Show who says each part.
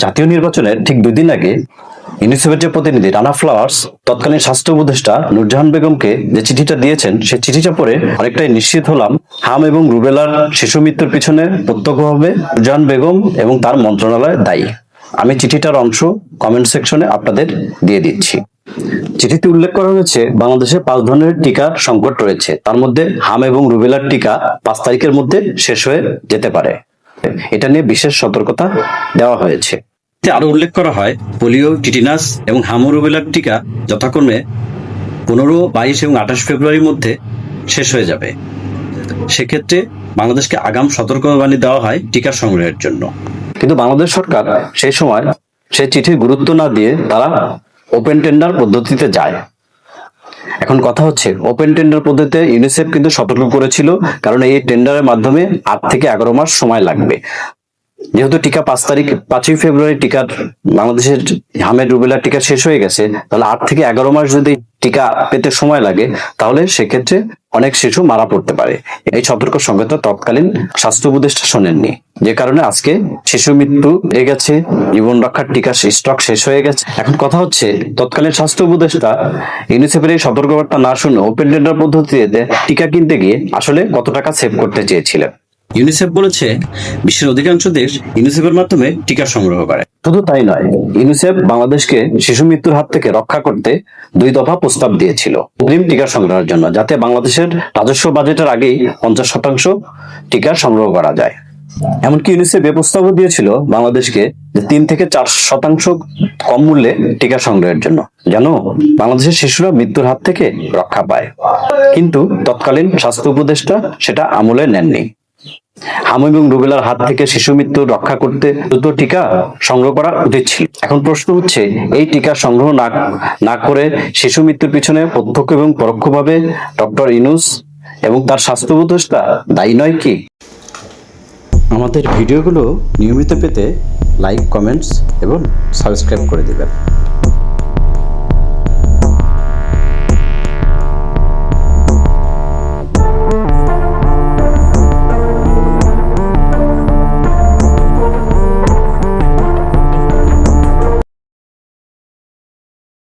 Speaker 1: জাতীয় নির্বাচনের ঠিক 2 দিন আগে ইউনিসেফের যে প্রতিনিধি রানা ফ্লাওয়ার্স তৎকালীন স্বাস্থ্য উপদেষ্টা নূরজাহান বেগমকে যে চিঠিটা দিয়েছেন, সেই চিঠিটা পড়ে অনেকটাই নিশ্চিত হলাম হাম এবং রুবেলার শিশু মৃত্যুর পিছনে প্রত্যক্ষভাবে নূরজাহান বেগম এবং তার মন্ত্রণালয় দায়ী। আমি চিঠিটার অংশ কমেন্ট সেকশনে আপনাদের দিয়ে দিচ্ছি। চিঠিতে উল্লেখ করা হয়েছে বাংলাদেশে 5 ধরনের টিকার সংকট রয়েছে, তার মধ্যে হাম এবং রুবেলার টিকা 5 তারিখের মধ্যে শেষ হয়ে যেতে পারে। এটা নিয়ে বিশেষ সতর্কতা দেওয়া হয়েছে। আরো উল্লেখ করা হয় পোলিও, টিটিনাস এবং হাম ও রুবেলার টিকা যথাক্রমে 15, 22 এবং 28 ফেব্রুয়ারির মধ্যে শেষ হয়ে যাবে। সেক্ষেত্রে বাংলাদেশকে আগাম সতর্কবাণী দেওয়া হয় টিকা সংগ্রহের জন্য। কিন্তু বাংলাদেশ সরকার সেই সময় সেই চিঠির গুরুত্ব না দিয়ে তারা ওপেন টেন্ডার পদ্ধতিতে যায়। এখন কথা হচ্ছে, ওপেন টেন্ডার পদ্ধতিতে ইউনিসেফ কিন্তু সতর্ক করেছিল, কারণ এই টেন্ডারের মাধ্যমে 8 থেকে 11 মাস সময় লাগবে। যেহেতু টিকা 5ই ফেব্রুয়ারি টিকার বাংলাদেশের হামের রুবেলার টিকা শেষ হয়ে গেছে, তাহলে 8 থেকে 11 মাস যদি টিকা পেতে সময় লাগে, তাহলে সেক্ষেত্রে অনেক শিশু মারা পড়তে পারে। এই সতর্ক সংকেত তৎকালীন স্বাস্থ্য উপদেষ্টা শোনেননি, যে কারণে আজকে শিশু মৃত্যু বেড়ে গেছে, জীবন রক্ষার টিকা স্টক শেষ হয়ে গেছে। এখন কথা হচ্ছে, তৎকালীন স্বাস্থ্য উপদেষ্টা ইউনিসেফের এই সতর্কবার্তা না শুনে ওপেন টেন্ডার পদ্ধতিতে টিকা কিনতে গিয়ে আসলে কত টাকা সেভ করতে চেয়েছিলেন। ইউনিসেফ বলেছে বিশ্বের অধিকাংশ দেশ ইউনিসেফের মাধ্যমে টিকা সংগ্রহ করে। শুধু তাই নয়, ইউনিসেফ বাংলাদেশকে শিশু মৃত্যুর হাত থেকে রক্ষা করতে 2 দফা প্রস্তাব দিয়েছিল অগ্রিম টিকা সংগ্রহের জন্য, যাতে বাংলাদেশের রাজস্ব বাজেটের আগেই 50% টিকা সংগ্রহ করা যায়। এমনকি ইউনিসেফ এ প্রস্তাবও দিয়েছিল বাংলাদেশকে 3 থেকে 4% কম মূল্যে টিকা সংগ্রহের জন্য, যেন বাংলাদেশের শিশুরা মৃত্যুর হাত থেকে রক্ষা পায়। কিন্তু তৎকালীন স্বাস্থ্য উপদেষ্টা সেটা আমলে নেননি। হাম এবং রুবেলার হাত থেকে শিশু মৃত্যু রক্ষা করতে দ্রুত টিকা সংগ্রহ করা উচিত ছিল। এখন প্রশ্ন হচ্ছে, এই টিকা সংগ্রহ না করে শিশু মৃত্যুর পিছনে প্রত্যক্ষ এবং পরোক্ষভাবে ডক্টর ইউনূস এবং তার স্বাস্থ্য উপদেষ্টা দায়ী নয় কি? আমাদের ভিডিওগুলো নিয়মিত পেতে লাইক, কমেন্টস এবং সাবস্ক্রাইব করে দিবেন।